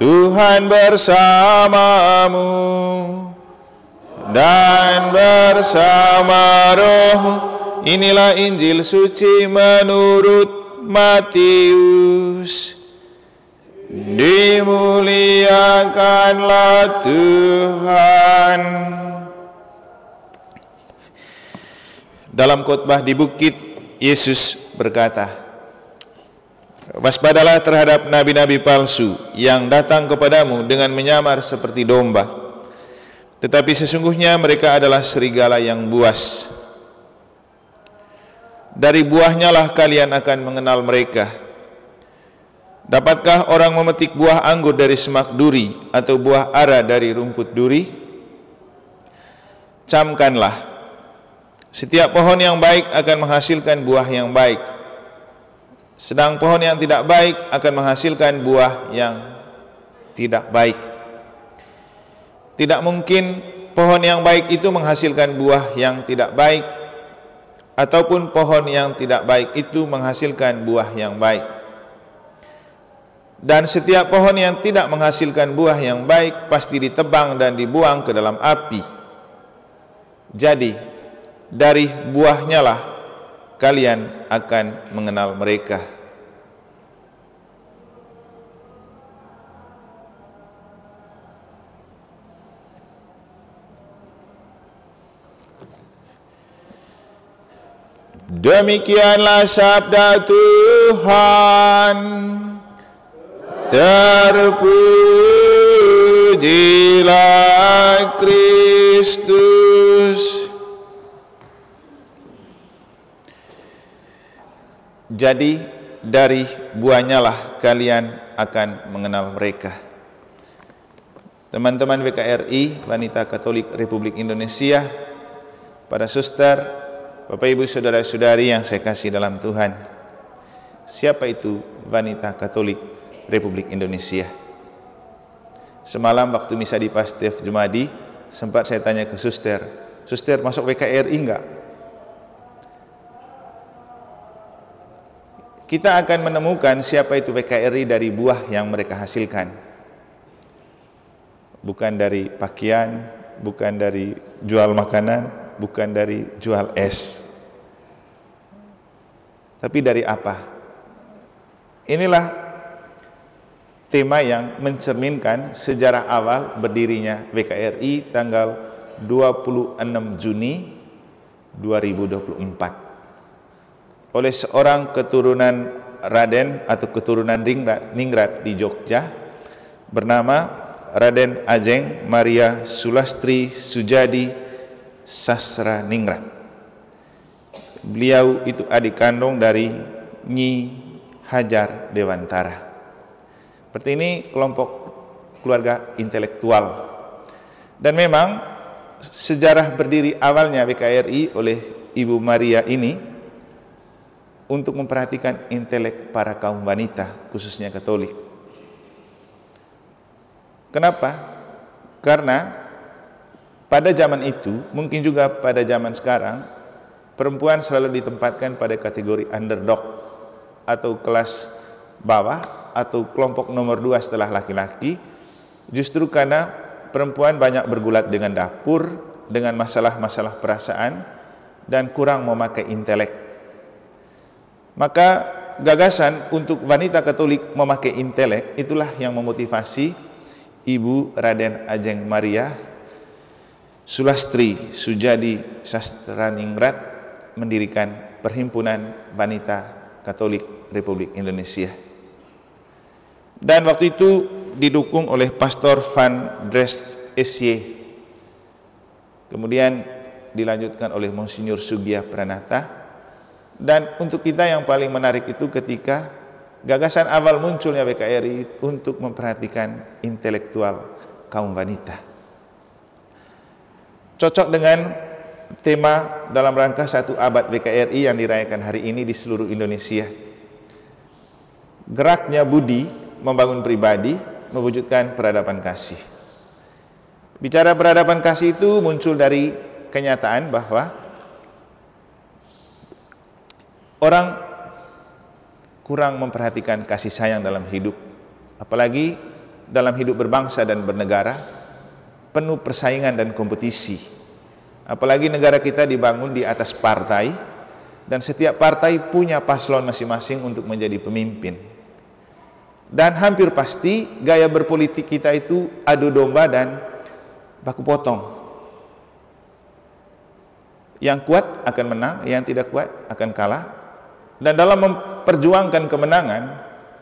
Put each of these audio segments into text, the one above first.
Tuhan bersamamu dan bersama rohmu. Inilah Injil suci menurut Matius. Dimuliakanlah Tuhan. Dalam khotbah di bukit, Yesus berkata, waspadalah terhadap nabi-nabi palsu yang datang kepadamu dengan menyamar seperti domba, tetapi sesungguhnya mereka adalah serigala yang buas. Dari buahnya lah kalian akan mengenal mereka. Dapatkah orang memetik buah anggur dari semak duri atau buah ara dari rumput duri? Camkanlah, setiap pohon yang baik akan menghasilkan buah yang baik, sedang pohon yang tidak baik akan menghasilkan buah yang tidak baik. Tidak mungkin pohon yang baik itu menghasilkan buah yang tidak baik, ataupun pohon yang tidak baik itu menghasilkan buah yang baik. Dan setiap pohon yang tidak menghasilkan buah yang baik pasti ditebang dan dibuang ke dalam api. Jadi, dari buahnya lah kalian akan mengenal mereka. Demikianlah sabda Tuhan. Terpujilah Kristus. Jadi dari buahnya lah kalian akan mengenal mereka. Teman-teman WKRI, Wanita Katolik Republik Indonesia, para suster, Bapak Ibu saudara-saudari yang saya kasih dalam Tuhan, siapa itu Wanita Katolik Republik Indonesia? Semalam waktu misa di Pastef Jumadi, sempat saya tanya ke suster, suster masuk WKRI enggak? Kita akan menemukan siapa itu WKRI dari buah yang mereka hasilkan. Bukan dari pakaian, bukan dari jual makanan, bukan dari jual es. Tapi dari apa? Inilah tema yang mencerminkan sejarah awal berdirinya WKRI tanggal 26 Juni 2024 oleh seorang keturunan Raden atau keturunan Ningrat di Jogja bernama Raden Ajeng Maria Sulastri Sujadi Sasra Ningrat. Beliau itu adik kandung dari Nyi Hajar Dewantara. Seperti ini kelompok keluarga intelektual. Dan memang sejarah berdiri awalnya WKRI oleh Ibu Maria ini untuk memperhatikan intelek para kaum wanita, khususnya Katolik. Kenapa? Karena pada zaman itu, mungkin juga pada zaman sekarang, perempuan selalu ditempatkan pada kategori underdog atau kelas bawah atau kelompok nomor 2 setelah laki-laki, justru karena perempuan banyak bergulat dengan dapur, dengan masalah-masalah perasaan, dan kurang memakai intelek. Maka gagasan untuk wanita Katolik memakai intelek itulah yang memotivasi Ibu Raden Ajeng Maria Sulastri Sujadi Sastraningrat mendirikan Perhimpunan Wanita Katolik Republik Indonesia. Dan waktu itu didukung oleh Pastor Van Dres S.Y. Kemudian dilanjutkan oleh Monsinyur Sugiya Pranata. Dan untuk kita yang paling menarik itu ketika gagasan awal munculnya WKRI untuk memperhatikan intelektual kaum wanita. Cocok dengan tema dalam rangka 1 abad WKRI yang dirayakan hari ini di seluruh Indonesia. Geraknya budi membangun pribadi, mewujudkan peradaban kasih. Bicara peradaban kasih itu muncul dari kenyataan bahwa orang kurang memperhatikan kasih sayang dalam hidup. Apalagi dalam hidup berbangsa dan bernegara penuh persaingan dan kompetisi. Apalagi negara kita dibangun di atas partai, dan setiap partai punya paslon masing-masing untuk menjadi pemimpin. Dan hampir pasti gaya berpolitik kita itu adu domba dan baku potong. Yang kuat akan menang, yang tidak kuat akan kalah. Dan dalam memperjuangkan kemenangan,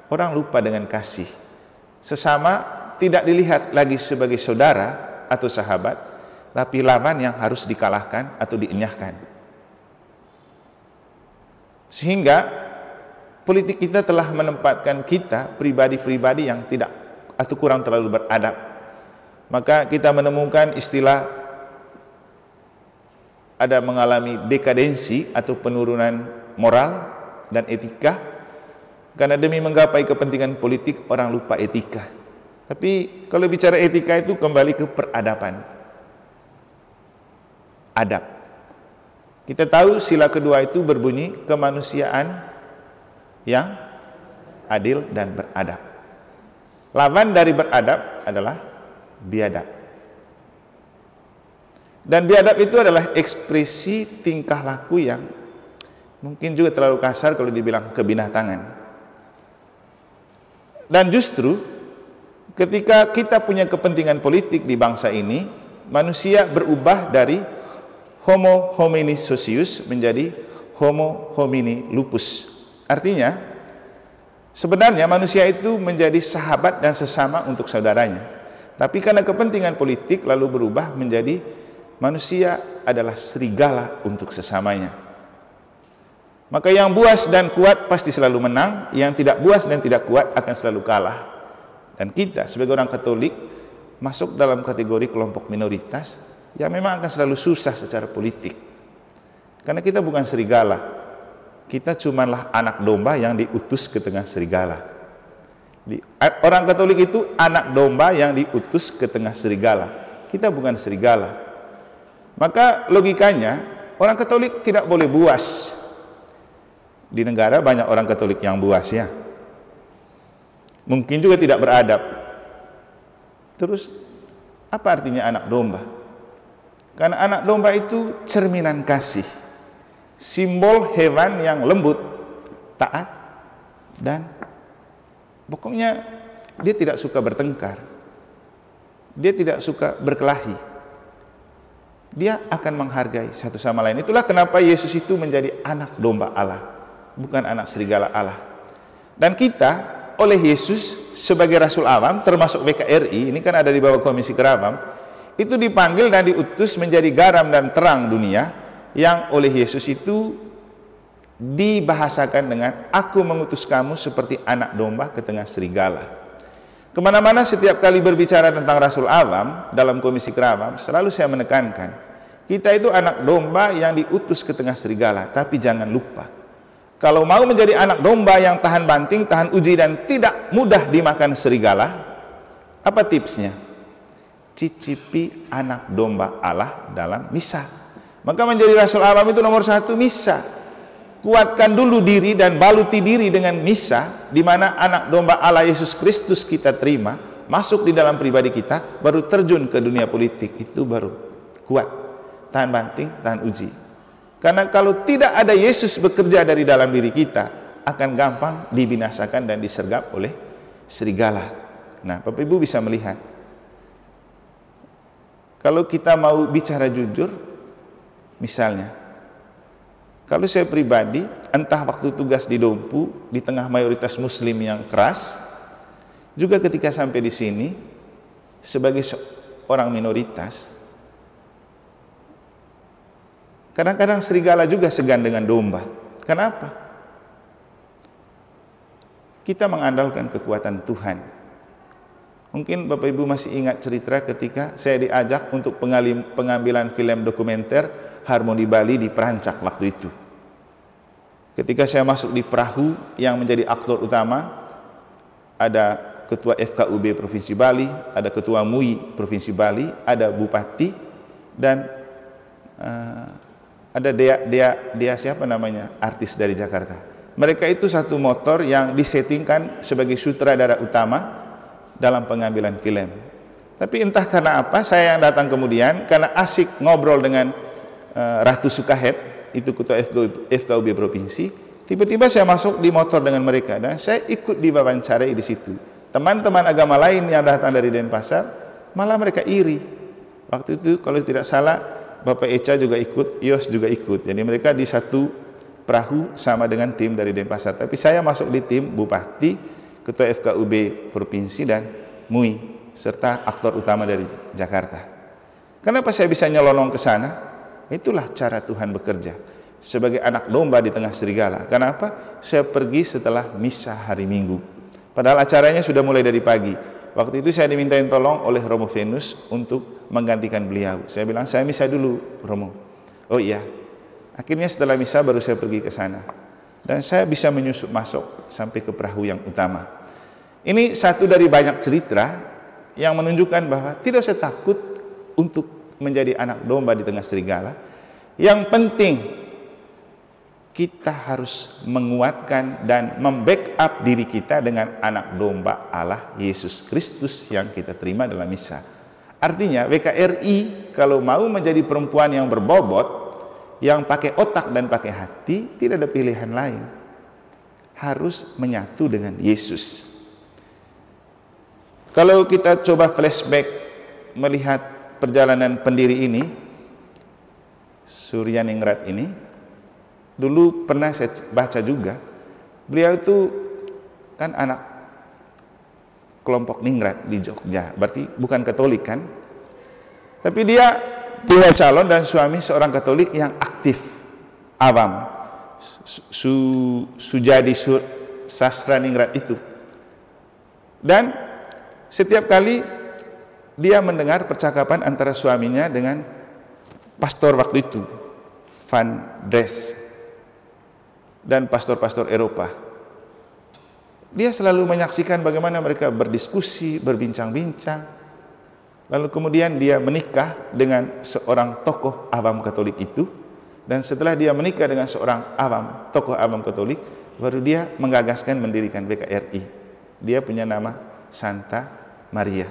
orang lupa dengan kasih. Sesama tidak dilihat lagi sebagai saudara atau sahabat, tapi lawan yang harus dikalahkan atau dienyahkan. Sehingga politik kita telah menempatkan kita pribadi-pribadi yang tidak atau kurang terlalu beradab. Maka kita menemukan istilah ada mengalami dekadensi atau penurunan moral dan etika, karena demi menggapai kepentingan politik orang lupa etika. Tapi kalau bicara etika itu kembali ke peradaban, adab. Kita tahu sila kedua itu berbunyi kemanusiaan yang adil dan beradab. Lawan dari beradab adalah biadab. Dan biadab itu adalah ekspresi tingkah laku yang mungkin juga terlalu kasar kalau dibilang kebinatangan. Dan justru ketika kita punya kepentingan politik di bangsa ini, manusia berubah dari Homo homini socius menjadi Homo homini lupus. Artinya, sebenarnya manusia itu menjadi sahabat dan sesama untuk saudaranya. Tapi karena kepentingan politik lalu berubah menjadi manusia adalah serigala untuk sesamanya. Maka yang buas dan kuat pasti selalu menang, yang tidak buas dan tidak kuat akan selalu kalah. Dan kita sebagai orang Katolik masuk dalam kategori kelompok minoritas yang memang akan selalu susah secara politik. Karena kita bukan serigala. Kita cumanlah anak domba yang diutus ke tengah serigala. Orang Katolik itu anak domba yang diutus ke tengah serigala. Kita bukan serigala. Maka logikanya orang Katolik tidak boleh buas. Di negara banyak orang Katolik yang buas ya. Mungkin juga tidak beradab. Terus apa artinya anak domba? Karena anak domba itu cerminan kasih, simbol hewan yang lembut, taat, dan pokoknya dia tidak suka bertengkar, dia tidak suka berkelahi, dia akan menghargai satu sama lain. Itulah kenapa Yesus itu menjadi anak domba Allah, bukan anak serigala Allah. Dan kita oleh Yesus sebagai Rasul Awam, termasuk BKRI, ini kan ada di bawah Komisi Kerawam, itu dipanggil dan diutus menjadi garam dan terang dunia, yang oleh Yesus itu dibahasakan dengan aku mengutus kamu seperti anak domba ke tengah serigala. Kemana-mana setiap kali berbicara tentang Rasul Awam dalam Komisi Kerawam, selalu saya menekankan kita itu anak domba yang diutus ke tengah serigala. Tapi jangan lupa, kalau mau menjadi anak domba yang tahan banting, tahan uji, dan tidak mudah dimakan serigala, apa tipsnya? Cicipi anak domba Allah dalam misa. Maka menjadi Rasul Awam itu nomor satu misa. Kuatkan dulu diri dan baluti diri dengan misa, di mana anak domba Allah Yesus Kristus kita terima, masuk di dalam pribadi kita, baru terjun ke dunia politik. Itu baru kuat, tahan banting, tahan uji. Karena kalau tidak ada Yesus bekerja dari dalam diri kita, akan gampang dibinasakan dan disergap oleh serigala. Nah, Bapak Ibu bisa melihat, kalau kita mau bicara jujur, misalnya, kalau saya pribadi, entah waktu tugas di Dompu, di tengah mayoritas Muslim yang keras, juga ketika sampai di sini, sebagai orang minoritas, kadang-kadang serigala juga segan dengan domba. Kenapa? Kita mengandalkan kekuatan Tuhan. Mungkin Bapak Ibu masih ingat cerita ketika saya diajak untuk pengambilan film dokumenter Harmoni Bali di Perancak waktu itu. Ketika saya masuk di perahu, yang menjadi aktor utama ada Ketua FKUB Provinsi Bali, ada Ketua MUI Provinsi Bali, ada Bupati, dan ada dia siapa namanya, artis dari Jakarta. Mereka itu satu motor yang disettingkan sebagai sutradara utama dalam pengambilan film. Tapi entah karena apa, saya yang datang kemudian, karena asik ngobrol dengan Ratu Sukahet, itu ketua FKUB Provinsi, tiba-tiba saya masuk di motor dengan mereka, dan saya ikut diwawancarai di situ. Teman-teman agama lain yang datang dari Denpasar, malah mereka iri. Waktu itu kalau tidak salah, Bapak Echa juga ikut, Yos juga ikut. Jadi mereka di satu perahu sama dengan tim dari Denpasar. Tapi saya masuk di tim Bupati, Ketua FKUB Provinsi, dan MUI, serta aktor utama dari Jakarta. Kenapa saya bisa nyelonong ke sana? Itulah cara Tuhan bekerja. Sebagai anak domba di tengah serigala. Kenapa? Saya pergi setelah misa hari Minggu. Padahal acaranya sudah mulai dari pagi. Waktu itu saya dimintain tolong oleh Romo Venus untuk menggantikan beliau. Saya bilang, saya misa dulu, Romo. Oh iya. Akhirnya setelah misa baru saya pergi ke sana. Dan saya bisa menyusup masuk sampai ke perahu yang utama. Ini satu dari banyak cerita yang menunjukkan bahwa tidak usah takut untuk menjadi anak domba di tengah serigala. Yang penting kita harus menguatkan dan membackup diri kita dengan anak domba Allah Yesus Kristus yang kita terima dalam misa. Artinya WKRI kalau mau menjadi perempuan yang berbobot, yang pakai otak dan pakai hati, tidak ada pilihan lain. Harus menyatu dengan Yesus. Kalau kita coba flashback melihat perjalanan pendiri ini, Suryaningrat ini, dulu pernah saya baca juga, beliau itu kan anak kelompok Ningrat di Jogja, berarti bukan Katolik kan? Tapi dia punya calon dan suami seorang Katolik yang aktif, awam, Sujadi Sastra Ningrat itu. Dan setiap kali dia mendengar percakapan antara suaminya dengan pastor waktu itu, Van Dres, dan pastor-pastor Eropa. Dia selalu menyaksikan bagaimana mereka berdiskusi, berbincang-bincang. Lalu kemudian dia menikah dengan seorang tokoh awam Katolik itu. Dan setelah dia menikah dengan seorang tokoh awam Katolik, baru dia menggagaskan mendirikan WKRI. Dia punya nama Santa Maria.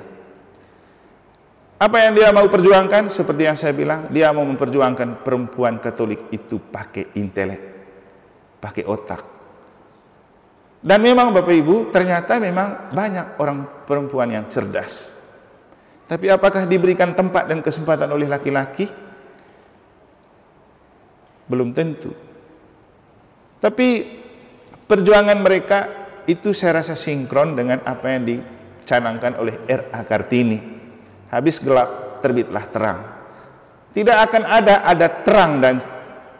Apa yang dia mau perjuangkan? Seperti yang saya bilang, dia mau memperjuangkan perempuan Katolik itu pakai intelek, pakai otak. Dan memang Bapak Ibu, ternyata memang banyak orang perempuan yang cerdas. Tapi apakah diberikan tempat dan kesempatan oleh laki-laki? Belum tentu. Tapi perjuangan mereka itu saya rasa sinkron dengan apa yang dicanangkan oleh R.A. Kartini. Habis gelap, terbitlah terang. Tidak akan ada terang dan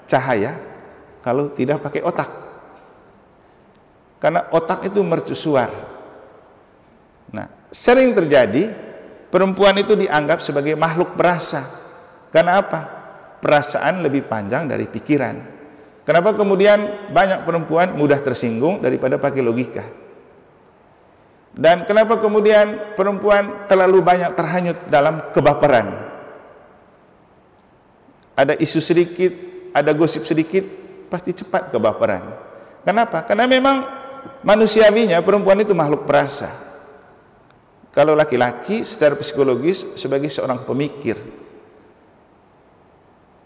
cahaya kalau tidak pakai otak. Karena otak itu mercusuar. Nah, sering terjadi perempuan itu dianggap sebagai makhluk perasa. Karena apa? Perasaan lebih panjang dari pikiran. Kenapa kemudian banyak perempuan mudah tersinggung daripada pakai logika? Dan kenapa kemudian perempuan terlalu banyak terhanyut dalam kebaperan? Ada isu sedikit, ada gosip sedikit, pasti cepat kebaperan. Kenapa? Karena memang manusiawinya perempuan itu makhluk perasa. Kalau laki-laki secara psikologis sebagai seorang pemikir.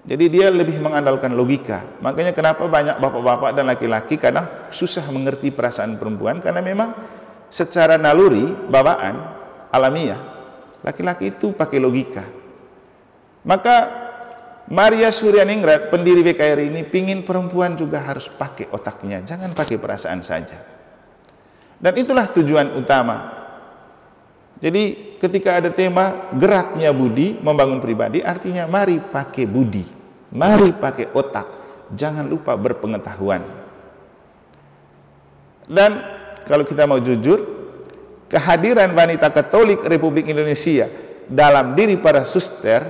Jadi dia lebih mengandalkan logika. Makanya kenapa banyak bapak-bapak dan laki-laki kadang susah mengerti perasaan perempuan, karena memang secara naluri, bawaan, alamiah, laki-laki itu pakai logika. Maka Maria Suryaningrat, pendiri WKRI ini, pingin perempuan juga harus pakai otaknya, jangan pakai perasaan saja. Dan itulah tujuan utama. Jadi ketika ada tema geraknya budi, membangun pribadi, artinya mari pakai budi, mari pakai otak, jangan lupa berpengetahuan. Dan kalau kita mau jujur, kehadiran wanita Katolik Republik Indonesia dalam diri para suster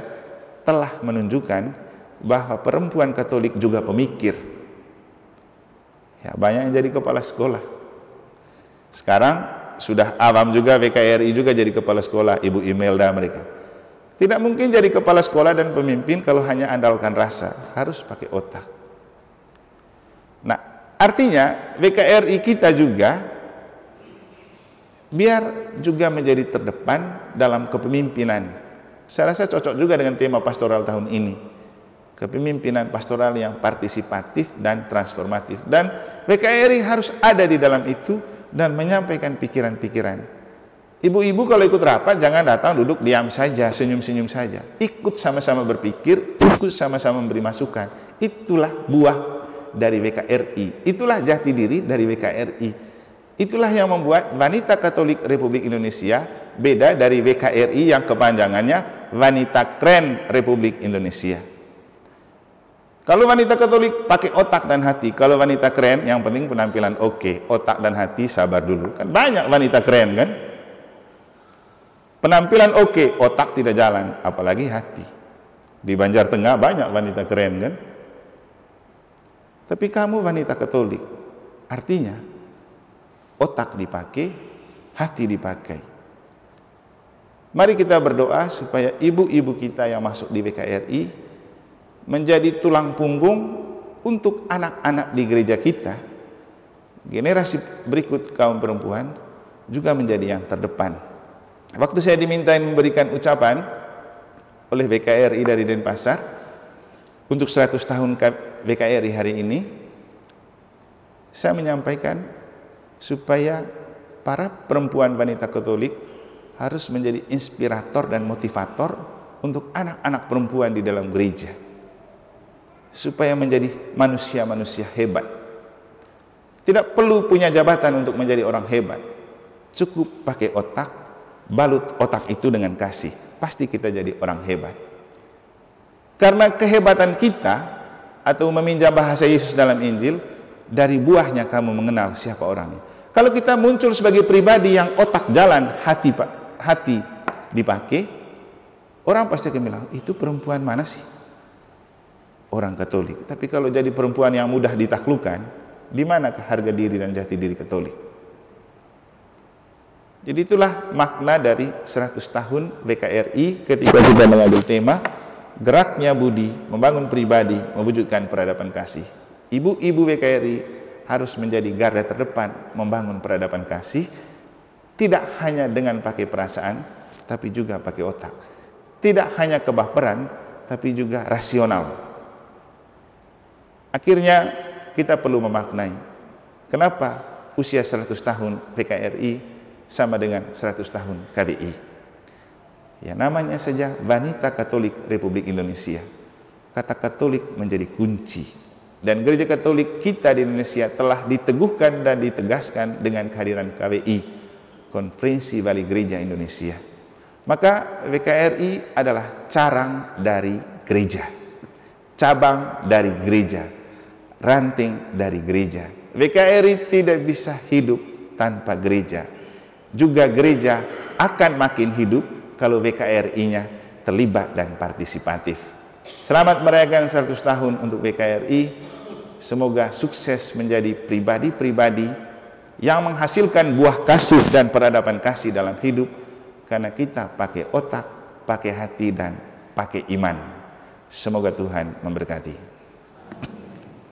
telah menunjukkan bahwa perempuan Katolik juga pemikir. Ya, banyak yang jadi kepala sekolah. Sekarang sudah awam juga, WKRI juga jadi kepala sekolah, Ibu Imelda mereka. Tidak mungkin jadi kepala sekolah dan pemimpin kalau hanya andalkan rasa, harus pakai otak. Nah, artinya WKRI kita juga biar juga menjadi terdepan dalam kepemimpinan. Saya rasa cocok juga dengan tema pastoral tahun ini, kepemimpinan pastoral yang partisipatif dan transformatif, dan WKRI harus ada di dalam itu dan menyampaikan pikiran-pikiran. Ibu-ibu kalau ikut rapat jangan datang duduk diam saja, senyum-senyum saja. Ikut sama-sama berpikir, ikut sama-sama memberi masukan. Itulah buah dari WKRI, itulah jati diri dari WKRI. Itulah yang membuat Wanita Katolik Republik Indonesia beda dari WKRI yang kepanjangannya Wanita Keren Republik Indonesia. Kalau wanita Katolik pakai otak dan hati, kalau wanita keren yang penting penampilan oke, otak dan hati sabar dulu. Kan banyak wanita keren kan? Penampilan oke, otak tidak jalan, apalagi hati. Di Banjar Tengah banyak wanita keren kan? Tapi kamu wanita Katolik, artinya otak dipakai, hati dipakai. Mari kita berdoa supaya ibu-ibu kita yang masuk di WKRI menjadi tulang punggung untuk anak-anak di gereja kita. Generasi berikut kaum perempuan juga menjadi yang terdepan. Waktu saya dimintain memberikan ucapan oleh WKRI dari Denpasar untuk 100 tahun WKRI hari ini, saya menyampaikan supaya para perempuan wanita Katolik harus menjadi inspirator dan motivator untuk anak-anak perempuan di dalam gereja, supaya menjadi manusia-manusia hebat. Tidak perlu punya jabatan untuk menjadi orang hebat, cukup pakai otak, balut otak itu dengan kasih, pasti kita jadi orang hebat. Karena kehebatan kita, atau meminjam bahasa Yesus dalam Injil, dari buahnya kamu mengenal siapa orangnya. Kalau kita muncul sebagai pribadi yang otak jalan, hati dipakai, orang pasti akan bilang, itu perempuan mana sih? Orang Katolik. Tapi kalau jadi perempuan yang mudah ditaklukkan, di manakah harga diri dan jati diri Katolik? Jadi itulah makna dari 100 tahun WKRI ketika kita mengambil tema geraknya budi, membangun pribadi, mewujudkan peradaban kasih. Ibu-ibu WKRI harus menjadi garda terdepan membangun peradaban kasih, tidak hanya dengan pakai perasaan, tapi juga pakai otak. Tidak hanya kebaperan, tapi juga rasional. Akhirnya kita perlu memaknai kenapa usia 100 tahun WKRI sama dengan 100 tahun KBI. Ya, namanya saja Wanita Katolik Republik Indonesia. Kata Katolik menjadi kunci. Dan gereja Katolik kita di Indonesia telah diteguhkan dan ditegaskan dengan kehadiran KBI, Konferensi Wali Gereja Indonesia. Maka WKRI adalah carang dari gereja, cabang dari gereja, ranting dari gereja. WKRI tidak bisa hidup tanpa gereja. Juga gereja akan makin hidup kalau WKRI-nya terlibat dan partisipatif. Selamat merayakan 100 tahun untuk WKRI. Semoga sukses menjadi pribadi-pribadi yang menghasilkan buah kasih dan peradaban kasih dalam hidup, karena kita pakai otak, pakai hati, dan pakai iman. Semoga Tuhan memberkati.